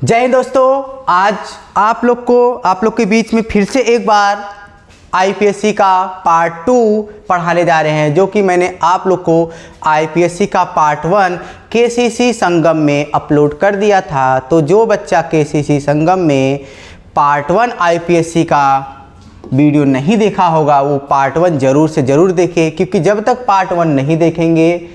जय हिंद दोस्तों, आज आप लोग के बीच में फिर से एक बार आईपीएससी का पार्ट 2 पढ़ाने जा रहे हैं, जो कि मैंने आप लोग को आईपीएससी का पार्ट 1 केसीसी संगम में अपलोड कर दिया था। तो जो बच्चा केसीसी संगम में पार्ट 1 आईपीएससी का वीडियो नहीं देखा होगा वो पार्ट 1 ज़रूर से ज़रूर देखे, क्योंकि जब तक पार्ट 1 नहीं देखेंगे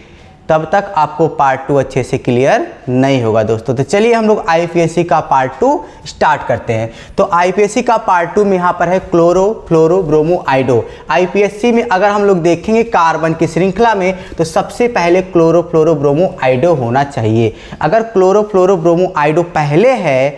तब तक आपको पार्ट 2 अच्छे से क्लियर नहीं होगा दोस्तों। तो चलिए हम लोग आईपीएससी का पार्ट 2 स्टार्ट करते हैं। तो आईपीएससी का पार्ट 2 में यहाँ पर है क्लोरो फ्लोरो ब्रोमो आइडो। आईपीएससी में अगर हम लोग देखेंगे कार्बन की श्रृंखला में तो सबसे पहले क्लोरो फ्लोरो ब्रोमो आइडो होना चाहिए। अगर क्लोरो फ्लोरो ब्रोमो आइडो पहले है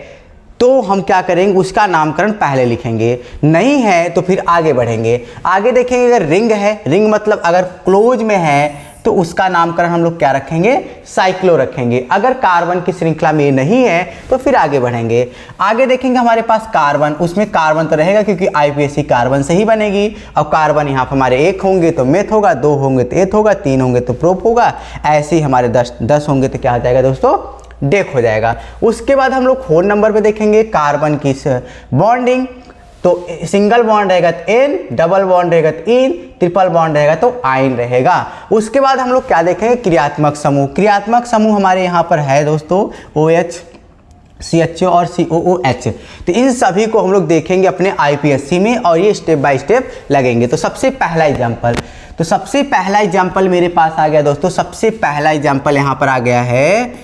तो हम क्या करेंगे, उसका नामकरण पहले लिखेंगे, नहीं है तो फिर आगे बढ़ेंगे। आगे देखेंगे अगर रिंग है, रिंग मतलब अगर क्लोज में है तो उसका नामकरण हम लोग क्या रखेंगे, साइक्लो रखेंगे। अगर कार्बन की श्रृंखला में नहीं है तो फिर आगे बढ़ेंगे। आगे देखेंगे हमारे पास कार्बन, उसमें कार्बन तो रहेगा क्योंकि आईपीएससी कार्बन से ही बनेगी। अब कार्बन यहाँ पर हमारे 1 होंगे तो मेथ होगा, 2 होंगे तो एथ होगा, 3 होंगे तो प्रोप होगा, ऐसे ही हमारे 10 होंगे तो क्या हो जाएगा दोस्तों, डेक हो जाएगा। उसके बाद हम लोग 4 नंबर पे देखेंगे कार्बन की बॉन्डिंग। तो सिंगल बॉन्ड रहेगा तो एन, डबल बॉन्ड रहेगा तो इन, ट्रिपल बॉन्ड रहेगा तो आइन रहेगा। उसके बाद हम लोग क्या देखेंगे, क्रियात्मक समूह। क्रियात्मक समूह हमारे यहाँ पर है दोस्तों OH, CHO और COOH। तो इन सभी को हम लोग देखेंगे अपने आईपीएससी में और ये स्टेप बाय स्टेप लगेंगे। तो सबसे पहला एग्जाम्पल मेरे पास आ गया दोस्तों। सबसे पहला एग्जाम्पल यहाँ पर आ गया है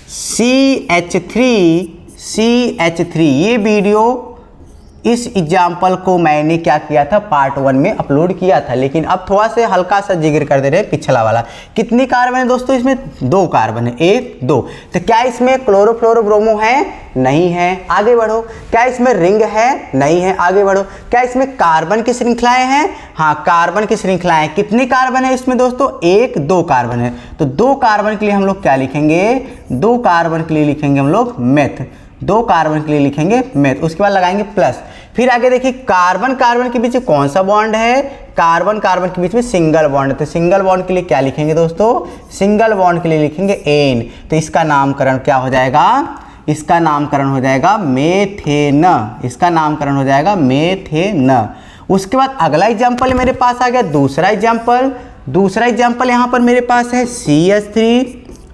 CH3। ये वीडियो, इस एग्जाम्पल को मैंने क्या किया था, पार्ट 1 में अपलोड किया था, लेकिन अब थोड़ा से हल्का सा जिक्र कर दे रहे हैं पिछला वाला। कितनी कार्बन है दोस्तों इसमें, 2 कार्बन है, 1 2। तो क्या इसमें क्लोरोफ्लोरोब्रोमो है, नहीं है, आगे बढ़ो। क्या इसमें रिंग है, नहीं है, आगे बढ़ो। क्या इसमें कार्बन की श्रृंखलाएं हैं, हाँ कार्बन की श्रृंखलाएं। कितनी कार्बन है इसमें दोस्तों, 1 2 कार्बन है। तो 2 कार्बन के लिए हम लोग क्या लिखेंगे, 2 कार्बन के लिए लिखेंगे हम लोग मेथ, 2 कार्बन के लिए लिखेंगे मेथ। उसके बाद लगाएंगे प्लस। फिर आगे देखिए कार्बन कार्बन के बीच में कौन सा बॉन्ड है, कार्बन कार्बन के बीच में सिंगल बॉन्ड है। तो सिंगल बॉन्ड के लिए क्या लिखेंगे दोस्तों, सिंगल बॉन्ड के लिए लिखेंगे एन। तो इसका नामकरण क्या हो जाएगा, इसका नामकरण हो जाएगा मेथेन। इसका नामकरण हो जाएगा मेथेन। उसके बाद अगला एग्जाम्पल मेरे पास आ गया, दूसरा एग्जाम्पल यहाँ पर मेरे पास है CH3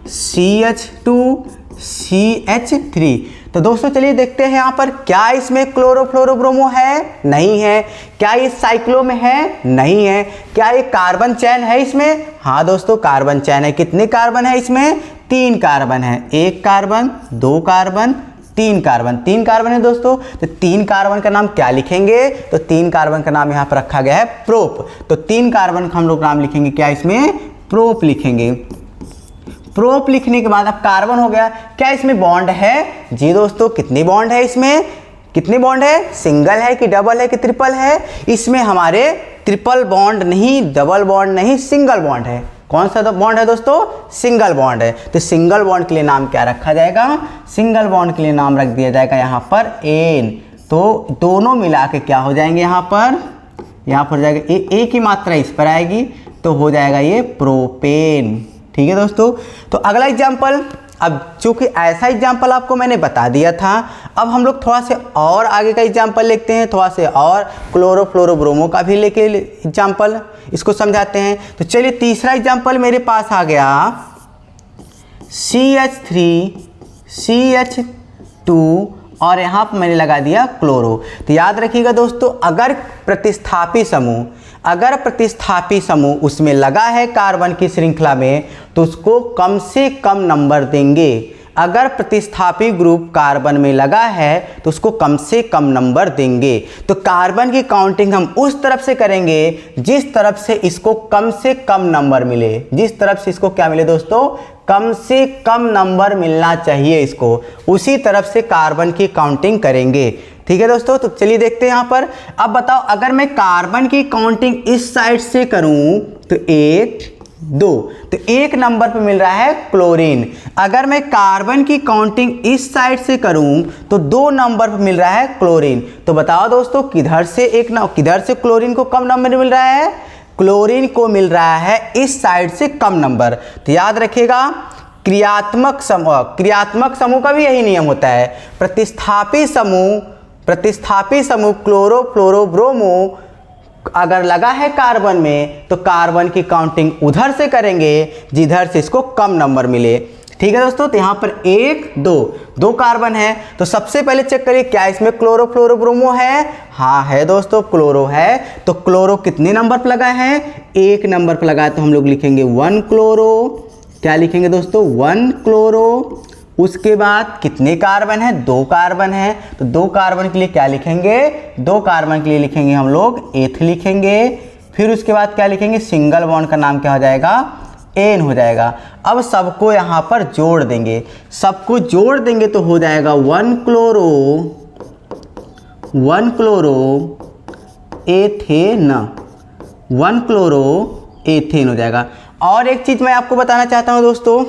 CH2 CH3। तो दोस्तों चलिए देखते हैं यहाँ पर, क्या इसमें क्लोरोफ्लोरोब्रोमो है, नहीं है। क्या ये साइक्लो में है, नहीं है। क्या ये कार्बन चैन है इसमें, हाँ दोस्तों कार्बन चैन है। कितने कार्बन है इसमें, 3 कार्बन है, 1 कार्बन 2 कार्बन 3 कार्बन, 3 कार्बन है दोस्तों। तो 3 कार्बन का नाम क्या लिखेंगे, तो 3 कार्बन का नाम यहाँ पर रखा गया है प्रोप। तो 3 कार्बन का हम लोग नाम लिखेंगे क्या, इसमें प्रोप लिखेंगे। प्रोप लिखने के बाद अब कार्बन हो गया। क्या इसमें बॉन्ड है, जी दोस्तों कितनी बॉन्ड है इसमें, कितनी बॉन्ड है, सिंगल है कि डबल है कि ट्रिपल है। इसमें हमारे ट्रिपल बॉन्ड नहीं, डबल बॉन्ड नहीं, सिंगल बॉन्ड है। कौन सा बॉन्ड है दोस्तों, सिंगल बॉन्ड है। तो सिंगल बॉन्ड के लिए नाम क्या रखा जाएगा, सिंगल बॉन्ड के लिए नाम रख दिया जाएगा यहाँ पर एन। तो दोनों मिला के क्या हो जाएंगे, यहाँ पर जाएगा एक ही मात्रा इस पर आएगी तो हो जाएगा ये प्रोपेन। ठीक है दोस्तों। तो अगला एग्जाम्पल, अब चूंकि ऐसा एग्जाम्पल आपको मैंने बता दिया था, अब हम लोग थोड़ा से और आगे का एग्जाम्पल लेते हैं, थोड़ा से और क्लोरोफ्लोरोब्रोमो का भी लेके एग्जाम्पल इसको समझाते हैं। तो चलिए तीसरा एग्जाम्पल मेरे पास आ गया CH3 CH2 और यहाँ पर मैंने लगा दिया क्लोरो। तो याद रखिएगा दोस्तों, अगर प्रतिस्थापी समूह उसमें लगा है कार्बन की श्रृंखला में तो उसको कम से कम नंबर देंगे। अगर प्रतिस्थापी ग्रुप कार्बन में लगा है तो उसको कम से कम नंबर देंगे। तो कार्बन की काउंटिंग हम उस तरफ से करेंगे जिस तरफ से इसको कम से कम नंबर मिले, जिस तरफ से इसको क्या मिले दोस्तों, कम से कम नंबर मिलना चाहिए इसको, उसी तरफ से कार्बन की काउंटिंग करेंगे। ठीक है दोस्तों। तो चलिए देखते हैं यहाँ पर। अब बताओ, अगर मैं कार्बन की काउंटिंग इस साइड से करूं तो 1 2, तो 1 नंबर पे मिल रहा है क्लोरीन। अगर मैं कार्बन की काउंटिंग इस साइड से करूं तो 2 नंबर पे मिल रहा है क्लोरीन। तो बताओ दोस्तों, किधर से क्लोरीन को कम नंबर मिल रहा है, क्लोरीन को मिल रहा है इस साइड से कम नंबर। तो याद रखिएगा क्रियात्मक समूह का भी यही नियम होता है। प्रतिस्थापी समूह क्लोरो फ्लोरो ब्रोमो अगर लगा है कार्बन में तो कार्बन की काउंटिंग उधर से करेंगे जिधर से इसको कम नंबर मिले। ठीक है दोस्तों, तो यहाँ पर 1 2 कार्बन है, तो सबसे पहले चेक करिए क्या इसमें क्लोरो फ्लोरो ब्रोमो है। हाँ है दोस्तों, क्लोरो है। तो क्लोरो कितने नंबर पर लगा है? 1 नंबर पर लगा है, तो हम लोग लिखेंगे 1 क्लोरो। क्या लिखेंगे दोस्तों? 1 क्लोरो। उसके बाद कितने कार्बन है? 2 कार्बन है, तो 2 कार्बन के लिए क्या लिखेंगे? 2 कार्बन के लिए लिखेंगे हम लोग एथ लिखेंगे। फिर उसके बाद क्या लिखेंगे? सिंगल बॉन्ड का नाम क्या हो जाएगा? एन हो जाएगा। अब सबको यहाँ पर जोड़ देंगे, सबको जोड़ देंगे तो हो जाएगा 1 क्लोरो एथेन, 1 क्लोरो एथेन हो जाएगा। और एक चीज़ मैं आपको बताना चाहता हूँ दोस्तों,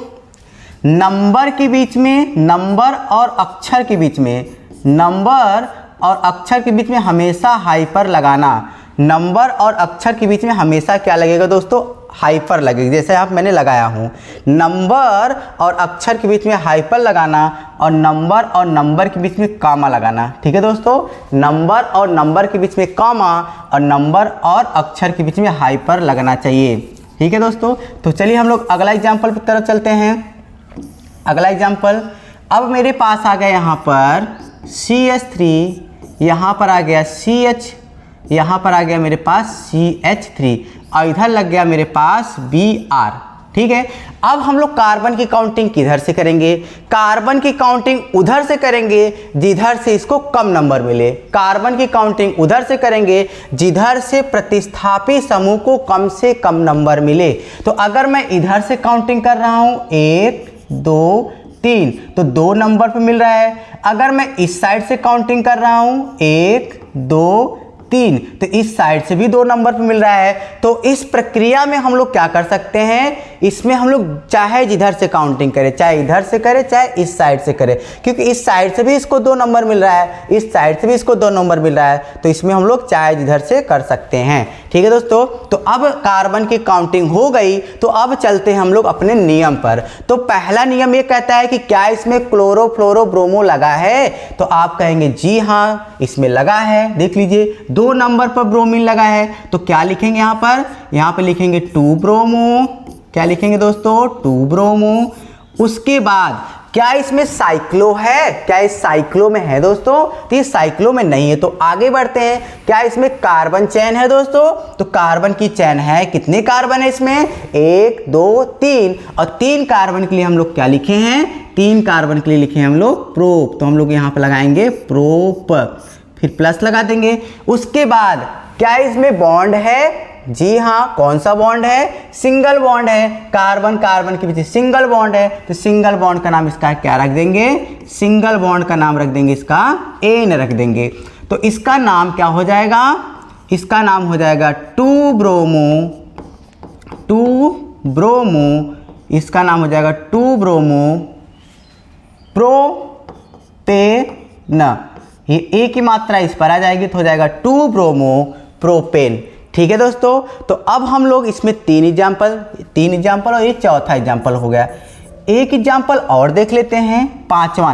नंबर के बीच में, नंबर और अक्षर के बीच में, नंबर और अक्षर के बीच में हमेशा हाइपर लगाना। नंबर और अक्षर के बीच में हमेशा क्या लगेगा दोस्तों? हाइपर लगेगा। जैसे आप मैंने लगाया हूँ, नंबर और अक्षर के बीच में हाइपर लगाना और नंबर के बीच में कामा लगाना। ठीक है दोस्तों, नंबर और नंबर के बीच में कामा और नंबर और अक्षर के बीच में हाइपर लगना चाहिए। ठीक है दोस्तों, तो चलिए हम लोग अगला एग्जाम्पल की तरफ चलते हैं। अगला एग्जाम्पल, अब मेरे पास आ गया यहाँ पर CH3, यहाँ पर आ गया CH, यहाँ पर आ गया मेरे पास CH3 और इधर लग गया मेरे पास Br। ठीक है, अब हम लोग कार्बन की काउंटिंग किधर से करेंगे? कार्बन की काउंटिंग उधर से करेंगे जिधर से इसको कम नंबर मिले। कार्बन की काउंटिंग उधर से करेंगे जिधर से प्रतिस्थापी समूह को कम से कम नंबर मिले। तो अगर मैं इधर से काउंटिंग कर रहा हूँ 1 2 3 तो 2 नंबर पे मिल रहा है। अगर मैं इस साइड से काउंटिंग कर रहा हूँ 1 2 3 तो इस साइड से भी 2 नंबर पे मिल रहा है। तो इस प्रक्रिया में हम लोग क्या कर सकते हैं? इसमें हम लोग चाहे जिधर से काउंटिंग करें, चाहे इधर से करें चाहे इस साइड से करें, क्योंकि इस साइड से भी इसको 2 नंबर मिल रहा है, इस साइड से भी इसको 2 नंबर मिल रहा है, तो इसमें हम लोग चाहे जिधर से कर सकते हैं। ठीक है दोस्तों, तो अब कार्बन की काउंटिंग हो गई, तो अब चलते हैं हम लोग अपने नियम पर। तो पहला नियम ये कहता है कि क्या इसमें क्लोरो फ्लोरो ब्रोमो लगा है? तो आप कहेंगे जी हाँ इसमें लगा है। देख लीजिए 2 नंबर पर ब्रोमीन लगा है, तो क्या लिखेंगे यहाँ पर? यहाँ पर लिखेंगे 2 ब्रोमो। क्या लिखेंगे दोस्तों? 2 ब्रोमो। उसके बाद क्या इसमें साइक्लो है? क्या इस साइक्लो में है दोस्तों? तो ये साइक्लो में नहीं है, तो आगे बढ़ते हैं। क्या इसमें कार्बन चेन है दोस्तों? तो कार्बन की चेन है। कितने कार्बन है इसमें? 1 2 3 और 3 कार्बन के लिए हम लोग क्या लिखे हैं? 3 कार्बन के लिए लिखे हैं हम लोग प्रोप। तो हम लोग यहाँ पर लगाएंगे प्रोप, फिर प्लस लगा देंगे। उसके बाद क्या इसमें बॉन्ड है? जी हाँ, कौन सा बॉन्ड है? सिंगल बॉन्ड है। कार्बन कार्बन के बीच सिंगल बॉन्ड है, तो सिंगल बॉन्ड का नाम इसका क्या रख देंगे? सिंगल बॉन्ड का नाम रख देंगे इसका एन रख देंगे। तो इसका नाम क्या हो जाएगा? इसका नाम हो जाएगा 2 ब्रोमो। इसका नाम हो जाएगा 2 ब्रोमो प्रोपेन। ये ए की मात्रा इस पर आ जाएगी तो हो जाएगा 2 ब्रोमो प्रोपेन। ठीक है दोस्तों, तो अब हम लोग इसमें 3 एग्जाम्पल और ये चौथा एग्जाम्पल हो गया। एक एग्जाम्पल और देख लेते हैं, 5वां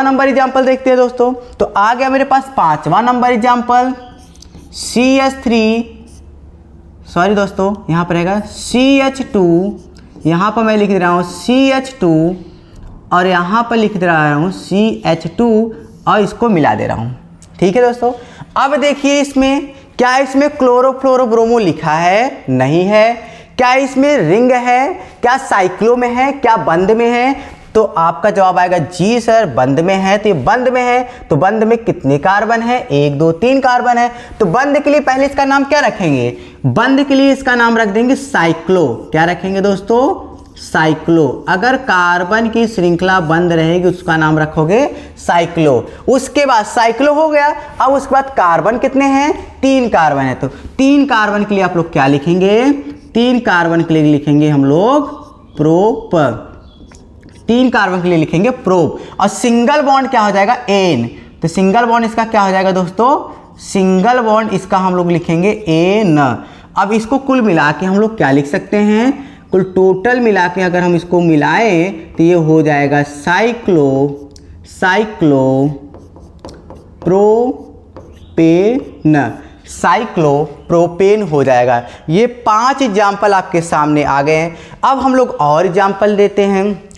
नंबर एग्जाम्पल देखते हैं दोस्तों। तो आ गया मेरे पास 5वां नंबर एग्जाम्पल CH3, सॉरी दोस्तों यहाँ पर रहेगा CH2। यहाँ पर मैं लिख दे रहा हूँ CH2 और यहाँ पर लिख दे रहा हूँ CH2 और इसको मिला दे रहा हूँ। ठीक है दोस्तों, अब देखिए इसमें क्या इसमें क्लोरो फ्लोरो ब्रोमो लिखा है? नहीं है। क्या इसमें रिंग है? क्या साइक्लो में है? क्या बंद में है? तो आपका जवाब आएगा जी सर बंद में है। तो ये बंद में है, तो बंद में कितने कार्बन है? 1 2 3 कार्बन है। तो बंद के लिए पहले इसका नाम क्या रखेंगे? बंद के लिए इसका नाम रख देंगे साइक्लो। क्या रखेंगे दोस्तों? साइक्लो। अगर कार्बन की श्रृंखला बंद रहेगी उसका नाम रखोगे साइक्लो। उसके बाद साइक्लो हो गया। अब उसके बाद कार्बन कितने हैं? 3 कार्बन है, तो 3 कार्बन के लिए आप लोग क्या लिखेंगे? 3 कार्बन के लिए लिखेंगे हम लोग प्रोप। 3 कार्बन के लिए लिखेंगे प्रोप। और सिंगल बॉन्ड क्या हो जाएगा? एन। तो सिंगल बॉन्ड इसका क्या हो जाएगा दोस्तों? सिंगल बॉन्ड इसका हम लोग लिखेंगे एन। अब इसको कुल मिला के हम लोग क्या लिख सकते हैं? कुल टोटल मिला के अगर हम इसको मिलाएं तो ये हो जाएगा साइक्लोप्रोपेन हो जाएगा। ये 5 एग्जाम्पल आपके सामने आ गए हैं। अब हम लोग और एग्जाम्पल लेते हैं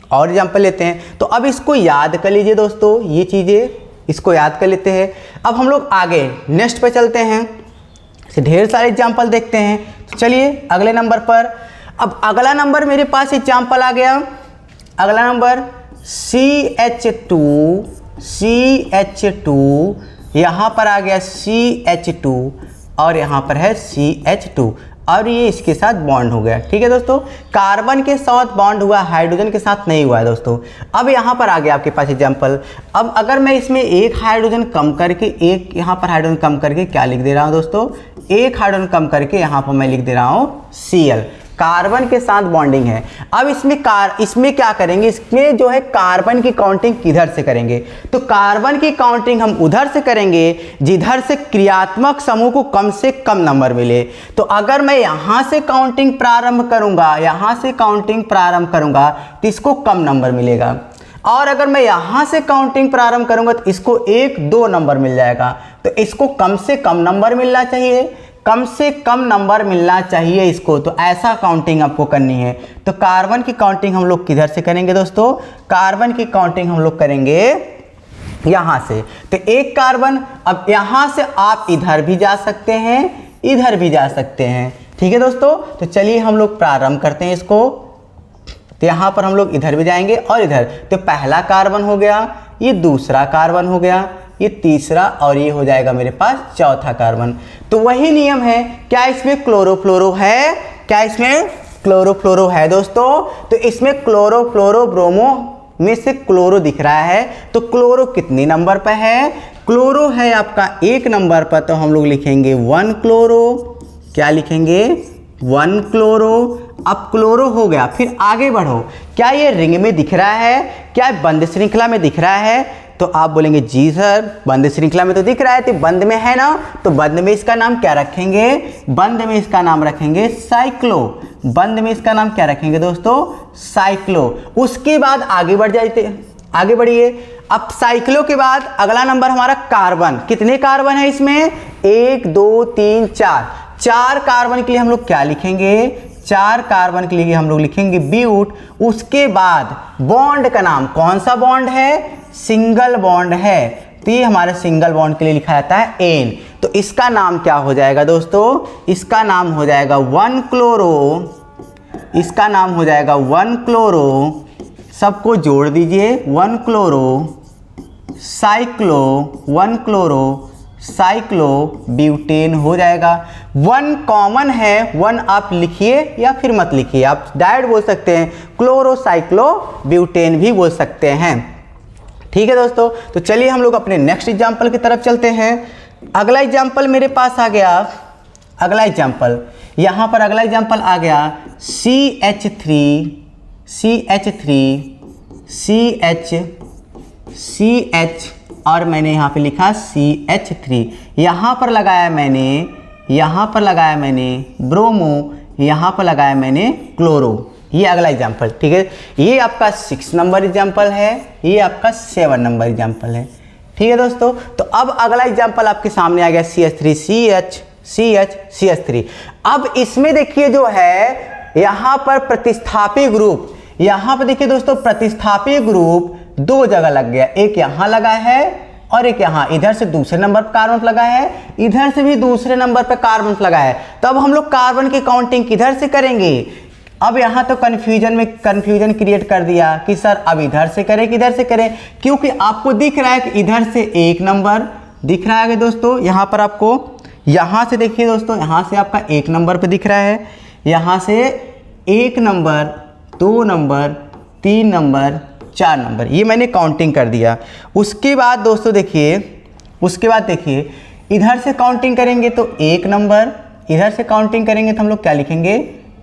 तो अब इसको याद कर लीजिए दोस्तों, ये चीज़ें इसको याद कर लेते हैं। अब हम लोग आगे नेक्स्ट पे चलते हैं, ढेर सारे एग्जाम्पल देखते हैं। तो चलिए अगले नंबर पर। अब अगला नंबर मेरे पास एग्जाम्पल आ गया, अगला नंबर CH2, यहाँ पर आ गया CH2 और यहाँ पर है CH2 और ये इसके साथ बॉन्ड हो गया। ठीक है दोस्तों, कार्बन के साथ बॉन्ड हुआ, हाइड्रोजन के साथ नहीं हुआ है दोस्तों। अब यहाँ पर आ गया आपके पास एग्जाम्पल। अब अगर मैं इसमें एक हाइड्रोजन कम करके, एक यहाँ पर हाइड्रोजन कम करके क्या लिख दे रहा हूँ दोस्तों, एक हाइड्रोजन कम करके यहाँ पर मैं लिख दे रहा हूँ Cl, कार्बन के साथ बॉन्डिंग है। अब इसमें क्या करेंगे, इसमें जो है कार्बन की काउंटिंग किधर से करेंगे, तो कार्बन की काउंटिंग हम उधर से करेंगे जिधर से क्रियात्मक समूह को कम से कम नंबर मिले। तो अगर मैं यहाँ से काउंटिंग प्रारंभ करूँगा तो इसको कम नंबर मिलेगा, और अगर मैं यहाँ से काउंटिंग प्रारंभ करूँगा तो इसको 1-2 नंबर मिल जाएगा। तो इसको कम से कम नंबर मिलना चाहिए, इसको। तो ऐसा काउंटिंग आपको करनी है। तो कार्बन की काउंटिंग हम लोग किधर से करेंगे दोस्तों, कार्बन की काउंटिंग हम लोग करेंगे यहाँ से। तो एक कार्बन, अब यहाँ से आप इधर भी जा सकते हैं, ठीक है दोस्तों। तो चलिए हम लोग प्रारंभ करते हैं इसको। तो यहाँ पर हम लोग इधर भी जाएंगे और इधर। तो पहला कार्बन हो गया, ये दूसरा कार्बन हो गया, ये तीसरा, और ये हो जाएगा मेरे पास चौथा कार्बन। तो वही नियम है। क्या इसमें क्लोरोफ्लोरो है दोस्तों? तो इसमें क्लोरोफ्लोरो ब्रोमो में से क्लोरो दिख रहा है। तो क्लोरो कितने नंबर पर है? क्लोरो है आपका 1 नंबर पर। तो हम लोग लिखेंगे 1 क्लोरो। क्या लिखेंगे? 1 क्लोरो। अब क्लोरो हो गया, फिर आगे बढ़ो। क्या ये रिंग में दिख रहा है? क्या बंद श्रृंखला में दिख रहा है? तो आप बोलेंगे जी सर बंद श्रृंखला में तो दिख रहा है, तो बंद में है ना। तो बंद में इसका नाम क्या रखेंगे? बंद में इसका नाम रखेंगे साइक्लो। बंद में इसका नाम क्या रखेंगे दोस्तों? साइक्लो। उसके बाद आगे बढ़िए। अब साइक्लो के बाद अगला नंबर हमारा कार्बन। कितने कार्बन है इसमें? 1 2 3 4। 4 कार्बन के लिए हम लोग क्या लिखेंगे? 4 कार्बन के लिए हम लोग लिखेंगे ब्यूट। उसके बाद बॉन्ड का नाम, कौन सा बॉन्ड है? सिंगल बॉन्ड है। तो ये हमारे सिंगल बॉन्ड के लिए लिखा जाता है एन। तो इसका नाम क्या हो जाएगा दोस्तों? इसका नाम हो जाएगा 1 क्लोरो। इसका नाम हो जाएगा 1 क्लोरो। सबको जोड़ दीजिए। 1 chloro cyclo, 1 chloro cyclo butane हो जाएगा। 1 कॉमन है, 1 आप लिखिए या फिर मत लिखिए, आप डायरेक्ट बोल सकते हैं क्लोरो साइक्लो ब्यूटेन भी बोल सकते हैं। ठीक है दोस्तों, तो चलिए हम लोग अपने नेक्स्ट एग्जाम्पल की तरफ चलते हैं। अगला एग्जाम्पल मेरे पास आ गया, यहाँ पर अगला एग्जाम्पल आ गया CH और मैंने यहाँ पे लिखा CH3। यहाँ पर लगाया मैंने ब्रोमो, यहाँ पर लगाया मैंने क्लोरो। ये अगला एग्जाम्पल, ठीक है। ये आपका 6 नंबर एग्जाम्पल है, ये आपका 7 नंबर एग्जाम्पल है। ठीक है दोस्तों, तो अब अगला एग्जाम्पल आपके सामने आ गया CH3। अब इसमें देखिए जो है यहाँ पर प्रतिस्थापी ग्रुप, यहाँ पर देखिए दोस्तों प्रतिस्थापी ग्रुप 2 जगह लग गया। एक यहाँ लगा है और एक यहाँ, इधर से दूसरे नंबर पर कार्बन लगा है, इधर से भी दूसरे नंबर पर कार्बन लगा है। तो अब हम लोग कार्बन की काउंटिंग किधर से करेंगे? अब यहाँ तो कन्फ्यूजन क्रिएट कर दिया कि सर अब इधर से करें किधर से करें, क्योंकि आपको दिख रहा है कि इधर से 1 नंबर दिख रहा है दोस्तों। यहाँ पर आपको यहाँ से देखिए दोस्तों, यहाँ से आपका 1 नंबर पे दिख रहा है, यहाँ से 1 नंबर 2 नंबर 3 नंबर 4 नंबर, ये मैंने काउंटिंग कर दिया। उसके बाद दोस्तों देखिए, इधर से काउंटिंग करेंगे तो 1 नंबर, इधर से काउंटिंग करेंगे तो हम लोग क्या लिखेंगे?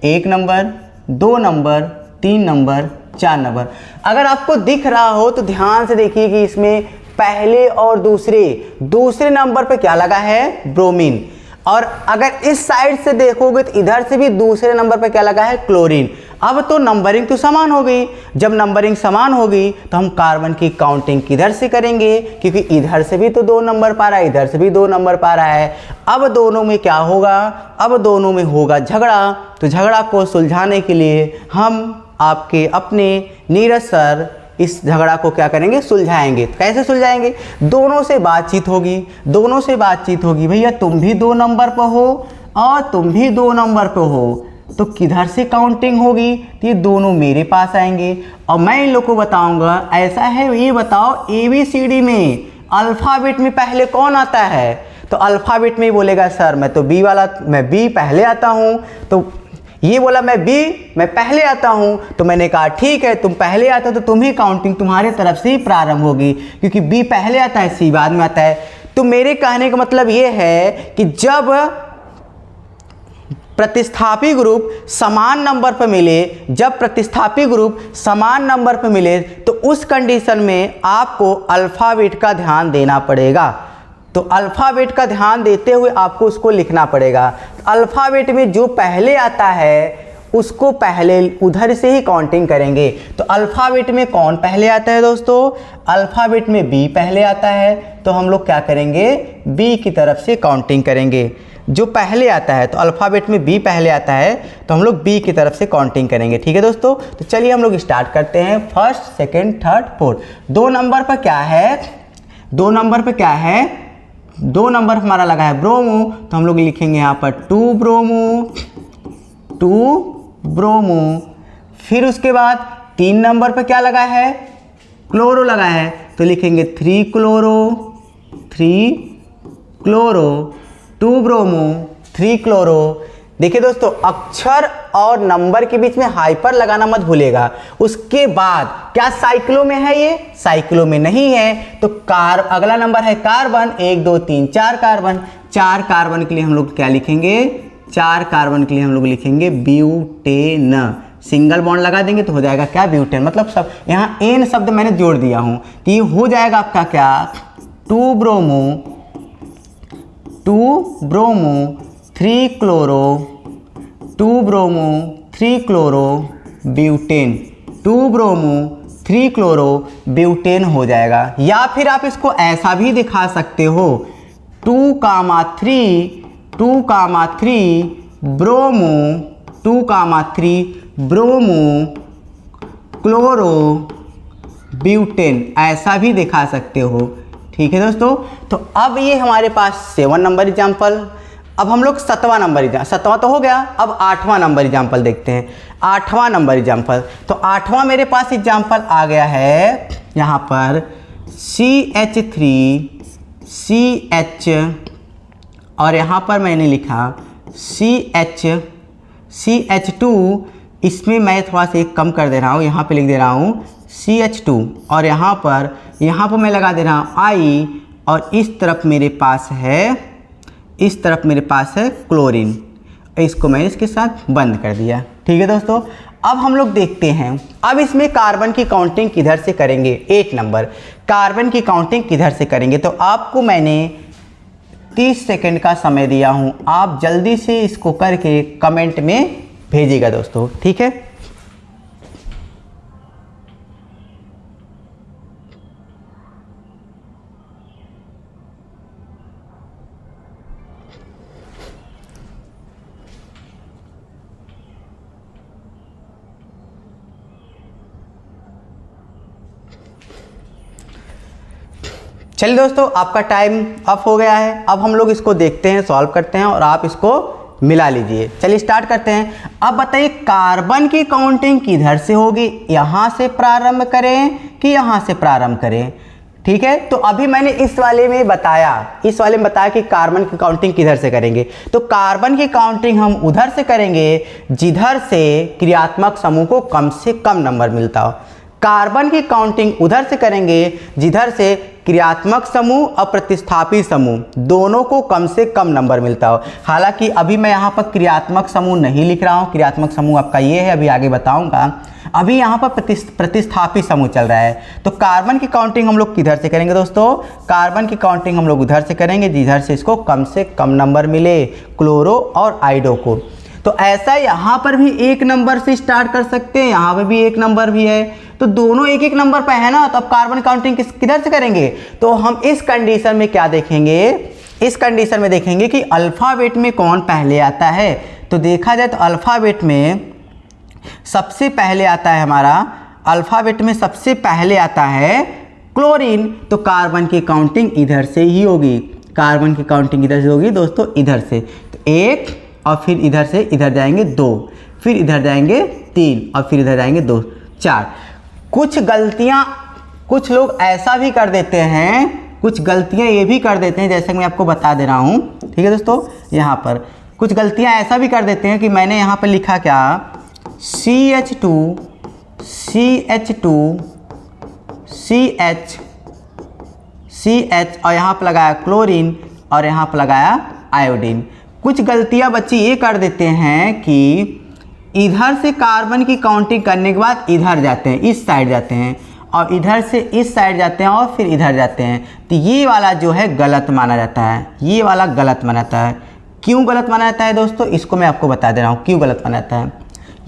1 नंबर 2 नंबर 3 नंबर 4 नंबर। अगर आपको दिख रहा हो तो ध्यान से देखिए कि इसमें पहले और दूसरे नंबर पे क्या लगा है? ब्रोमीन। और अगर इस साइड से देखोगे तो इधर से भी दूसरे नंबर पे क्या लगा है? क्लोरीन। अब तो नंबरिंग तो समान हो गई। जब नंबरिंग समान होगी तो हम कार्बन की काउंटिंग किधर से करेंगे, क्योंकि इधर से भी तो 2 नंबर पा रहा है, इधर से भी 2 नंबर पा रहा है। अब दोनों में क्या होगा, अब दोनों में होगा झगड़ा। तो झगड़ा को सुलझाने के लिए हम आपके अपने नीरज सर इस झगड़ा को क्या करेंगे, सुलझाएंगे। कैसे सुलझाएंगे, दोनों से बातचीत होगी, दोनों से बातचीत होगी। भैया तुम भी 2 नंबर पर हो और तुम भी 2 नंबर पर हो, तो किधर से काउंटिंग होगी, तो ये दोनों मेरे पास आएंगे और मैं इन लोग को बताऊंगा ऐसा है। ये बताओ ABCD में अल्फ़ाबेट में पहले कौन आता है, तो अल्फ़ाबेट में ही बोलेगा सर मैं तो मैं बी पहले आता हूँ। तो ये बोला मैं पहले आता हूँ, तो मैंने कहा ठीक है तुम पहले आते हो तो तुम्ही काउंटिंग तुम्हारे तरफ से ही प्रारंभ होगी, क्योंकि बी पहले आता है सी बाद में आता है। तो मेरे कहने का मतलब ये है कि जब प्रतिस्थापी ग्रुप समान नंबर पर मिले, जब प्रतिस्थापी ग्रुप समान नंबर पर मिले तो उस कंडीशन में आपको अल्फ़ाबेट का ध्यान देना पड़ेगा। तो अल्फ़ाबेट का ध्यान देते हुए आपको उसको लिखना पड़ेगा। अल्फ़ाबेट में जो पहले आता है उसको पहले उधर से ही काउंटिंग करेंगे। तो अल्फ़ाबेट में कौन पहले आता है दोस्तों, अल्फ़ाबेट में बी पहले आता है, तो हम लोग क्या करेंगे, बी की तरफ से काउंटिंग करेंगे। जो पहले आता है तो अल्फ़ाबेट में बी पहले आता है तो हम लोग बी की तरफ से काउंटिंग करेंगे। ठीक है दोस्तों, तो चलिए हम लोग स्टार्ट करते हैं। First, second, third, fourth. 2 number पर क्या है, 2 नंबर पर क्या है, 2 नंबर हमारा लगा है ब्रोमो, तो हम लोग लिखेंगे यहाँ पर 2 ब्रोमो, 2 ब्रोमो। फिर उसके बाद 3 नंबर पर क्या लगा है, क्लोरो लगा है, तो लिखेंगे 3 क्लोरो, 3 क्लोरो, 2 ब्रोमो, 3 क्लोरो। देखिए दोस्तों, अक्षर और नंबर के बीच में हाइपर लगाना मत भूलिएगा। उसके बाद क्या साइक्लो में है, ये साइक्लो में नहीं है, तो अगला नंबर है कार्बन। 1 2 3 4 कार्बन। 4 कार्बन के लिए हम लोग क्या लिखेंगे, 4 कार्बन के लिए हम लोग लिखेंगे ब्यूटेन। सिंगल बॉन्ड लगा देंगे तो हो जाएगा क्या, ब्यूटेन। मतलब सब यहाँ एन शब्द मैंने जोड़ दिया हूँ, तो ये हो जाएगा आपका क्या, 2 bromo, 2 bromo, 3 chloro, 2 bromo, 3 chloro, butane. 2 bromo, 3 chloro, butane हो जाएगा। या फिर आप इसको ऐसा भी दिखा सकते हो, 2,3 ब्रोमो, 2,3 ब्रोमो, क्लोरो, ब्यूटेन, ऐसा भी दिखा सकते हो। ठीक है दोस्तों, तो अब ये हमारे पास 7 नंबर एग्जाम्पल। अब हम लोग 7वां नंबर 7वां तो हो गया, अब 8वां नंबर एग्जाम्पल देखते हैं। 8वां नंबर एग्जाम्पल, तो 8वां मेरे पास एग्जाम्पल आ गया है यहाँ पर CH3 CH, और यहाँ पर मैंने लिखा CH2। इसमें मैं थोड़ा सा एक कम कर दे रहा हूँ, यहाँ पे लिख दे रहा हूँ CH2, और यहाँ पर मैं लगा दे रहा हूँ I, और इस तरफ मेरे पास है क्लोरीन। इसको मैं इसके साथ बंद कर दिया। ठीक है दोस्तों, अब हम लोग देखते हैं, अब इसमें कार्बन की काउंटिंग किधर से करेंगे। 8 नंबर कार्बन की काउंटिंग किधर से करेंगे, तो आपको मैंने 30 सेकंड का समय दिया हूं, आप जल्दी से इसको करके कमेंट में भेजिएगा दोस्तों। ठीक है, चलिए दोस्तों, आपका टाइम अप हो गया है। अब हम लोग इसको देखते हैं, सॉल्व करते हैं, और आप इसको मिला लीजिए। चलिए स्टार्ट करते हैं। अब बताइए कार्बन की काउंटिंग किधर से होगी, यहाँ से प्रारंभ करें कि यहाँ से प्रारंभ करें। ठीक है, तो अभी मैंने इस वाले में बताया कि कार्बन की काउंटिंग किधर से करेंगे। तो कार्बन की काउंटिंग हम उधर से करेंगे जिधर से क्रियात्मक समूह को कम से कम नंबर मिलता हो। कार्बन की काउंटिंग उधर से करेंगे जिधर से क्रियात्मक समूह और प्रतिस्थापी समूह दोनों को कम से कम नंबर मिलता हो। हालांकि अभी मैं यहाँ पर क्रियात्मक समूह नहीं लिख रहा हूँ, क्रियात्मक समूह आपका ये है, अभी आगे बताऊँगा। अभी यहाँ पर प्रतिस्थापी समूह चल रहा है। तो कार्बन की काउंटिंग हम लोग किधर से करेंगे दोस्तों, कार्बन की काउंटिंग हम लोग उधर से करेंगे जिधर से इसको कम नंबर मिले, क्लोरो और आइडो को। तो ऐसा यहाँ पर भी एक नंबर से स्टार्ट कर सकते हैं, यहाँ पर भी एक नंबर भी है, तो दोनों एक एक नंबर पर है ना, तो अब कार्बन काउंटिंग किधर से करेंगे? तो हम इस कंडीशन में क्या देखेंगे, इस कंडीशन में देखेंगे कि अल्फ़ाबेट में कौन पहले आता है। तो देखा जाए तो अल्फ़ाबेट में सबसे पहले आता है हमारा, अल्फ़ाबेट में सबसे पहले आता है क्लोरीन, तो कार्बन की काउंटिंग इधर से ही होगी, कार्बन की काउंटिंग इधर से होगी दोस्तों, इधर से। तो एक और फिर इधर से इधर जाएंगे 2, फिर इधर जाएंगे 3 और फिर इधर जाएंगे 2, 4। कुछ गलतियां कुछ लोग ऐसा भी कर देते हैं, कुछ गलतियां ये भी कर देते हैं, जैसे मैं आपको बता दे रहा हूँ, ठीक है दोस्तों। यहाँ पर कुछ गलतियां ऐसा भी कर देते हैं कि मैंने यहाँ पर लिखा क्या, CH2 CH और यहाँ पर लगाया क्लोरीन और यहाँ पर लगाया आयोडीन। कुछ गलतियाँ बच्चे ये कर देते हैं कि इधर से कार्बन की काउंटिंग करने के बाद इधर जाते हैं, इस साइड जाते हैं, और इधर से इस साइड जाते हैं और फिर इधर जाते हैं। तो ये वाला जो है गलत माना जाता है, ये वाला गलत माना जाता है। क्यों गलत माना जाता है दोस्तों, इसको मैं आपको बता दे रहा हूँ क्यों गलत माना जाता है।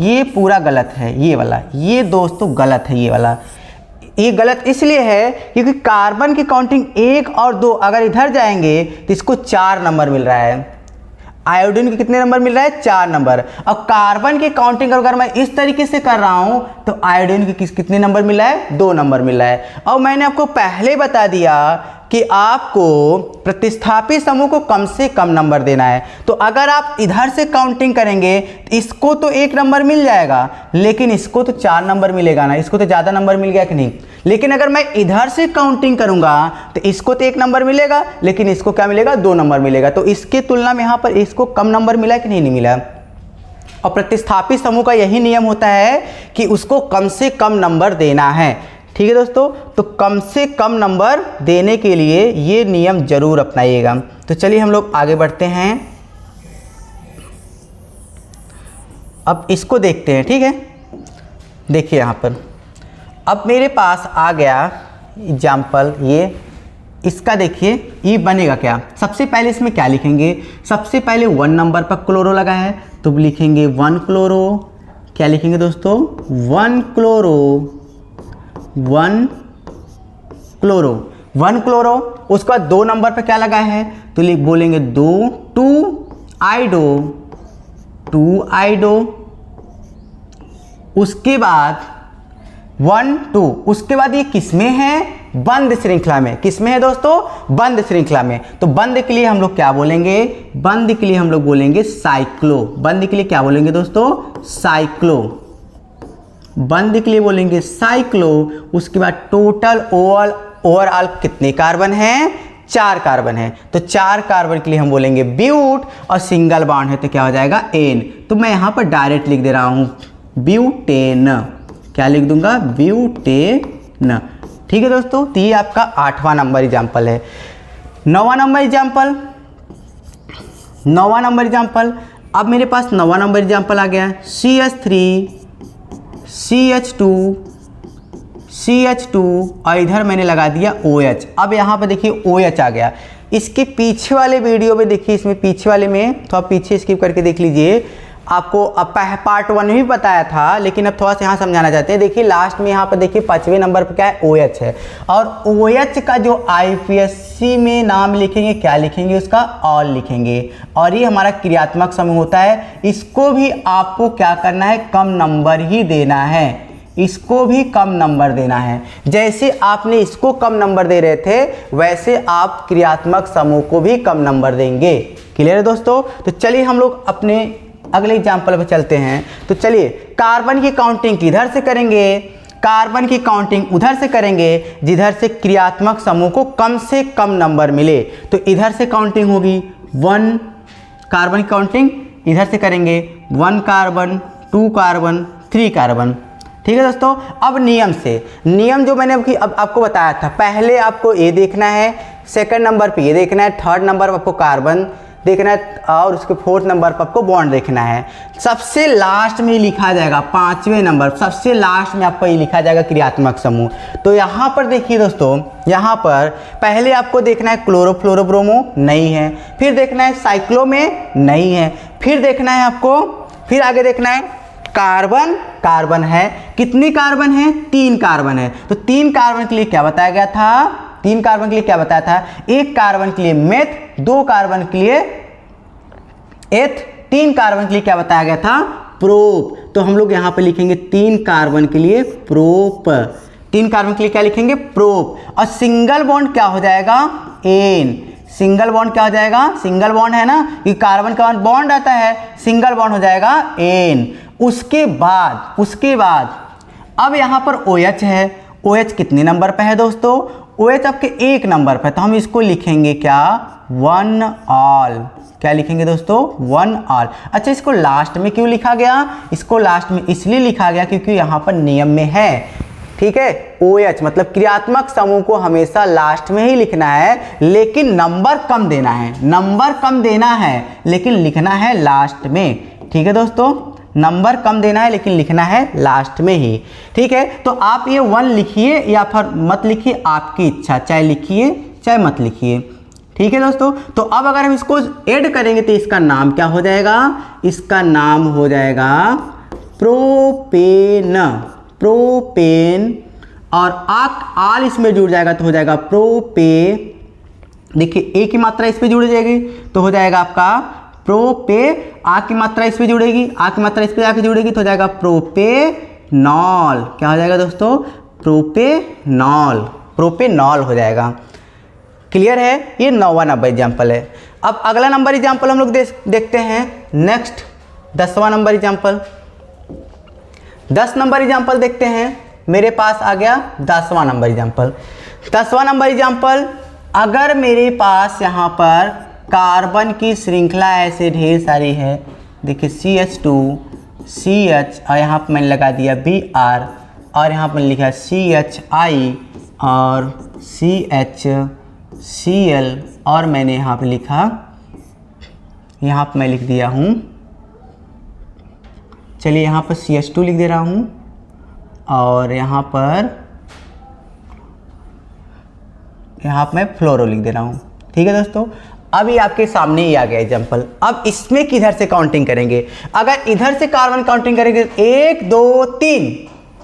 ये पूरा गलत है, ये वाला, ये दोस्तों गलत है, ये वाला। ये गलत इसलिए है क्योंकि कार्बन की काउंटिंग 1 और 2 अगर इधर जाएंगे तो इसको 4 नंबर मिल रहा है, आयोडीन के कितने नंबर मिल रहा है, 4 नंबर। और कार्बन की काउंटिंग अगर मैं इस तरीके से कर रहा हूं तो आयोडीन के कितने नंबर मिल रहा है, 2 नंबर मिल रहा है। और मैंने आपको पहले बता दिया कि आपको प्रतिस्थापी समूह को कम से कम नंबर देना है। तो अगर आप इधर से काउंटिंग करेंगे तो इसको तो 1 नंबर मिल जाएगा, लेकिन इसको तो 4 नंबर मिलेगा ना, इसको तो ज़्यादा नंबर मिल गया कि नहीं। लेकिन अगर मैं इधर से काउंटिंग करूंगा तो इसको तो 1 नंबर मिलेगा, लेकिन इसको क्या मिलेगा, 2 नंबर मिलेगा। तो इसके तुलना में यहाँ पर इसको कम नंबर मिला कि नहीं मिला। और प्रतिस्थापी समूह का यही नियम होता है कि उसको कम से कम नंबर देना है, ठीक है दोस्तों। तो कम से कम नंबर देने के लिए ये नियम जरूर अपनाइएगा। तो चलिए हम लोग आगे बढ़ते हैं, अब इसको देखते हैं, ठीक है। देखिए यहाँ पर अब मेरे पास आ गया एग्जाम्पल, ये इसका देखिए ये बनेगा क्या। सबसे पहले इसमें क्या लिखेंगे, सबसे पहले 1 नंबर पर क्लोरो लगा है तो लिखेंगे 1 क्लोरो। क्या लिखेंगे दोस्तों, 1 क्लोरो, 1 क्लोरो, 1 क्लोरो। उसके बाद 2 नंबर पर क्या लगा है तो बोलेंगे 2 आइडो, 2 आइडो। उसके बाद 1 2, उसके बाद ये किसमें है, बंद श्रृंखला में। किसमें है दोस्तों, बंद श्रृंखला में। तो बंद के लिए हम लोग क्या बोलेंगे, बंद के लिए हम लोग बोलेंगे साइक्लो। बंद के लिए क्या बोलेंगे दोस्तों, साइक्लो। बंद के लिए बोलेंगे साइक्लो। उसके बाद टोटल ओवरऑल कितने कार्बन हैं, 4 कार्बन है। तो 4 कार्बन के लिए हम बोलेंगे ब्यूट, और सिंगल बॉन्ड है तो क्या हो जाएगा, एन। तो मैं यहाँ पर डायरेक्ट लिख दे रहा हूँ ब्यूटेन। क्या लिख दूंगा, ब्यूटेन। ठीक है दोस्तों, तो ये आपका 8वां नंबर एग्जाम्पल है। 9वां नंबर एग्जाम्पल, 9वां नंबर एग्जाम्पल। अब मेरे पास 9वां नंबर एग्जाम्पल आ गया, CH3 CH2 CH2 और इधर मैंने लगा दिया OH। अब यहाँ पे देखिए OH आ गया। इसके पीछे वाले वीडियो में देखिए, इसमें पीछे वाले में तो आप पीछे स्किप करके देख लीजिए, आपको अब पार्ट 1 में भी बताया था, लेकिन अब थोड़ा सा यहाँ समझाना चाहते हैं। देखिए लास्ट में यहाँ पर देखिए 5वें नंबर पर क्या है, OH है। और OH का जो IPSC में नाम लिखेंगे, क्या लिखेंगे उसका, ऑल लिखेंगे। और ये हमारा क्रियात्मक समूह होता है। इसको भी आपको क्या करना है, कम नंबर ही देना है, इसको भी कम नंबर देना है। जैसे आपने इसको कम नंबर दे रहे थे, वैसे आप क्रियात्मक समूह को भी कम नंबर देंगे। क्लियर है दोस्तों। तो चलिए हम लोग अपने अगले एग्जाम्पल पर चलते हैं। तो चलिए कार्बन की काउंटिंग किधर से करेंगे, कार्बन की काउंटिंग उधर से करेंगे जिधर से क्रियात्मक समूह को कम से कम नंबर मिले। तो इधर से काउंटिंग होगी 1 कार्बन की काउंटिंग इधर से करेंगे, 1 कार्बन, 2 कार्बन, 3 कार्बन। ठीक है दोस्तों। अब नियम से, नियम जो मैंने अब आपको बताया था, पहले आपको ये देखना है, सेकंड नंबर पे ये देखना है, थर्ड नंबर पर आपको कार्बन देखना है, और उसके 4th नंबर पर आपको बॉन्ड देखना है। सबसे लास्ट में लिखा जाएगा 5वें नंबर, सबसे लास्ट में आपको ये लिखा जाएगा क्रियात्मक समूह। तो यहाँ पर देखिए दोस्तों, यहाँ पर पहले आपको देखना है क्लोरोफ्लोरोब्रोमो, नहीं है। फिर देखना है साइक्लो में, नहीं है। फिर देखना है आपको फिर आगे देखना है कार्बन, कार्बन है, कितनी कार्बन है, 3 कार्बन है। तो 3 कार्बन के लिए क्या बताया गया था, 3 कार्बन के लिए क्या बताया था, 1 कार्बन के लिए मेथ, 2 कार्बन के लिए एथ, 3 कार्बन के लिए क्या बताया गया था, प्रोप। तो हम लोग यहाँ पे लिखेंगे 3 कार्बन के लिए प्रोप, 3 कार्बन के लिए क्या लिखेंगे, प्रोप। और सिंगल बॉन्ड क्या हो जाएगा, एन, सिंगल बॉन्ड क्या हो जाएगा, सिंगल बॉन्ड है ना, कि कार्बन का बॉन्ड आता है, सिंगल बॉन्ड हो जाएगा एन। उसके बाद अब यहाँ पर OH है, OH कितने नंबर पे है दोस्तों, OH आपके 1 नंबर पे, तो हम इसको लिखेंगे क्या, 1 ऑल। क्या लिखेंगे दोस्तों, 1 ऑल। अच्छा, इसको लास्ट में क्यों लिखा गया, इसको लास्ट में इसलिए लिखा गया क्योंकि यहाँ पर नियम में है, ठीक है। OH मतलब क्रियात्मक समूह को हमेशा लास्ट में ही लिखना है, लेकिन नंबर कम देना है, नंबर कम देना है लेकिन लिखना है लास्ट में, ठीक है दोस्तों, नंबर कम देना है लेकिन लिखना है लास्ट में ही, ठीक है। तो आप ये 1 लिखिए या फिर मत लिखिए, आपकी इच्छा, चाहे लिखिए चाहे मत लिखिए, ठीक है दोस्तों। तो अब अगर हम इसको ऐड करेंगे तो इसका नाम क्या हो जाएगा, इसका नाम हो जाएगा प्रोपेन, प्रोपेन। और आल इसमें जुड़ जाएगा तो हो जाएगा प्रोपे, देखिए ए की मात्रा इस पे जुड़ जाएगी तो हो जाएगा आपका प्रोपे, आ की मात्रा इस पे जुड़ेगी, आ की मात्रा इस पे आके जुड़ेगी तो हो जाएगा प्रोपेनॉल। क्या हो जाएगा दोस्तों, प्रोपेनॉल, प्रोपेनॉल हो जाएगा। क्लियर है, ये 9वां नंबर एग्जाम्पल है। अब अगला नंबर एग्जाम्पल हम लोग देखते हैं, नेक्स्ट 10वां नंबर एग्जाम्पल। 10 नंबर एग्जाम्पल देखते हैं, मेरे पास आ गया 10वां नंबर एग्जाम्पल। 10वां नंबर एग्जाम्पल, अगर मेरे पास यहाँ पर कार्बन की श्रृंखला ऐसे ढेर सारी है, देखिए CH2 CH और यहाँ पर मैंने लगा दिया Br और यहाँ पर लिखा CHI और CHCl और मैंने यहाँ पे लिखा, यहाँ पर मैं लिख दिया हूँ, चलिए यहाँ पर CH2 लिख दे रहा हूँ और यहाँ पर मैं फ्लोरो लिख दे रहा हूँ, ठीक है दोस्तों। अभी आपके सामने ही आ गया एग्जाम्पल। अब इसमें किधर से काउंटिंग करेंगे, अगर इधर से कार्बन काउंटिंग करेंगे 1 2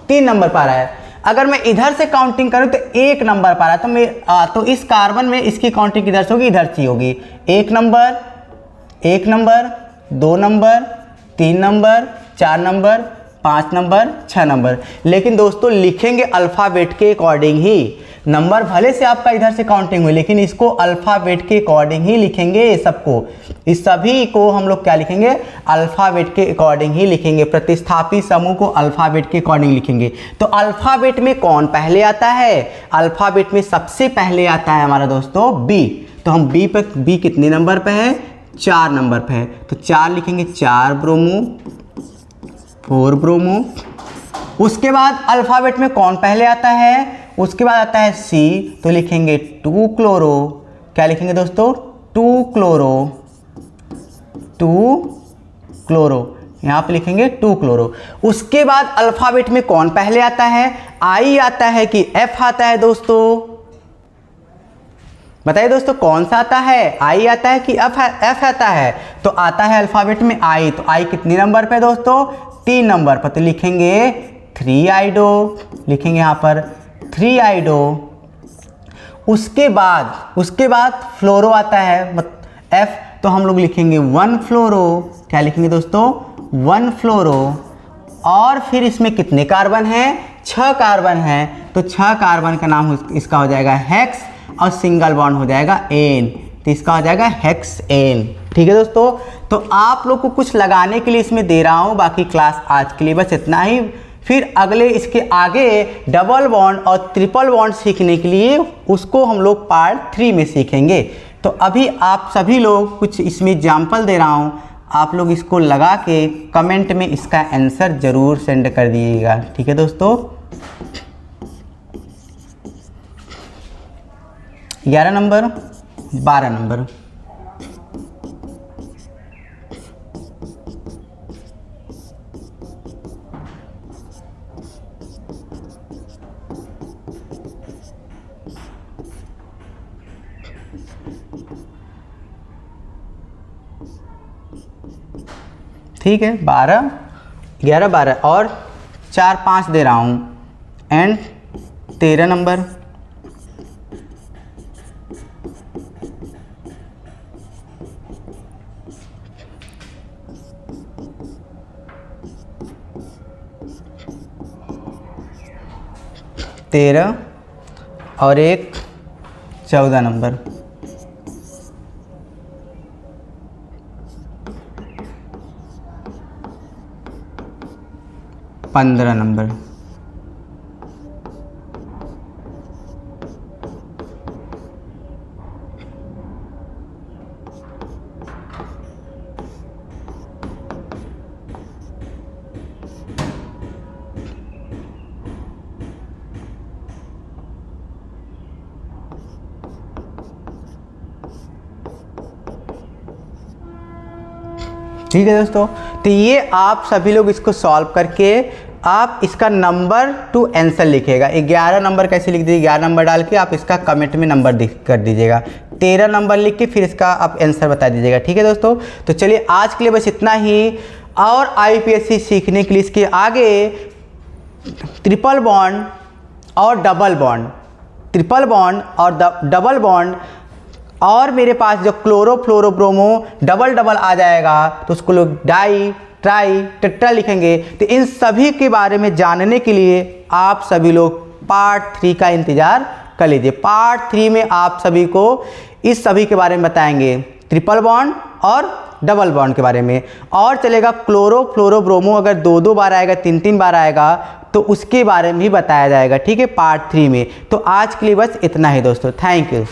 3 नंबर पा रहा है, अगर मैं इधर से काउंटिंग करूं तो 1 नंबर पा रहा है, तो इस कार्बन में इसकी काउंटिंग किधर से होगी, इधर से होगी। 1 number 2 number 3 number 4 number 5 number 6 number. लेकिन दोस्तों लिखेंगे अल्फ़ाबेट के अकॉर्डिंग ही, नंबर भले से आपका इधर से काउंटिंग हुई लेकिन इसको अल्फ़ाबेट के अकॉर्डिंग ही लिखेंगे, ये सबको, इस सभी को हम लोग क्या लिखेंगे, अल्फ़ाबेट के अकॉर्डिंग ही लिखेंगे, प्रतिस्थापी समूह को अल्फ़ाबेट के अकॉर्डिंग लिखेंगे। तो अल्फ़ाबेट में कौन पहले आता है, अल्फ़ाबेट में सबसे पहले आता है हमारा दोस्तों बी। तो हम बी पर, बी कितने नंबर पे है, 4 नंबर पे है, तो 4 लिखेंगे, 4 ब्रोमो 4 ब्रोमो। उसके बाद अल्फ़ाबेट में कौन पहले आता है, उसके बाद आता है सी, तो लिखेंगे 2 क्लोरो, क्या लिखेंगे दोस्तों, 2 क्लोरो, यहाँ पे लिखेंगे 2 क्लोरो। उसके बाद अल्फ़ाबेट में कौन पहले आता है, आई आता है कि एफ आता है दोस्तों, बताइए दोस्तों कौन सा आता है, आई आता है कि एफ आता है, तो आता है अल्फ़ाबेट में आई। तो आई कितने नंबर पे दोस्तों, 3 नंबर पर, तो लिखेंगे 3 आइडो, लिखेंगे यहाँ पर 3 आइडो। उसके बाद फ्लोरो आता है एफ, तो हम लोग लिखेंगे 1 फ्लोरो, क्या लिखेंगे दोस्तों, 1 फ्लोरो। और फिर इसमें कितने कार्बन हैं, 6 कार्बन हैं, तो 6 कार्बन का नाम इसका हो जाएगा हेक्स और सिंगल बॉन्ड हो जाएगा एन, तो इसका हो जाएगा हेक्स एन, ठीक है दोस्तों। तो आप लोग को कुछ लगाने के लिए इसमें दे रहा हूँ, बाकी क्लास आज के लिए बस इतना ही। फिर अगले इसके आगे डबल बॉन्ड और ट्रिपल बॉन्ड सीखने के लिए उसको हम लोग पार्ट 3 में सीखेंगे। तो अभी आप सभी लोग कुछ इसमें एग्जाम्पल दे रहा हूँ, आप लोग इसको लगा के कमेंट में इसका आंसर ज़रूर सेंड कर दिएगा, ठीक है दोस्तों। 11 नंबर 12 नंबर, ठीक है, 12 11 12 और 4 5 दे रहा हूँ एंड 13 नंबर। तेरह और एक 14 नंबर। 15 नंबर। ठीक है दोस्तों, तो ये आप सभी लोग इसको सॉल्व करके आप इसका नंबर टू आंसर लिखेगा। 11 नंबर कैसे लिख दीजिए, 11 नंबर डाल के आप इसका कमेंट में नंबर कर दीजिएगा। 13 नंबर लिख के फिर इसका आप आंसर बता दीजिएगा। ठीक है दोस्तों, तो चलिए आज के लिए बस इतना ही। और IUPAC सीखने के लिए इसके आगे ट्रिपल बॉन्ड और डबल बॉन्ड, ट्रिपल बॉन्ड और डबल बॉन्ड, और मेरे पास जो chloro fluoro bromo double double आ जाएगा तो उसको लोग डाई ट्राई टेट्रा लिखेंगे। तो इन सभी के बारे में जानने के लिए आप सभी लोग पार्ट 3 का इंतज़ार कर लीजिए। पार्ट 3 में आप सभी को इस सभी के बारे में बताएंगे, ट्रिपल बॉन्ड और डबल बॉन्ड के बारे में। और चलेगा क्लोरो फ्लोरो ब्रोमो अगर 2-2 बार आएगा, 3-3 बार आएगा तो उसके बारे में भी बताया जाएगा। ठीक है, पार्ट 3 में। तो आज के लिए बस इतना ही दोस्तों, थैंक यू।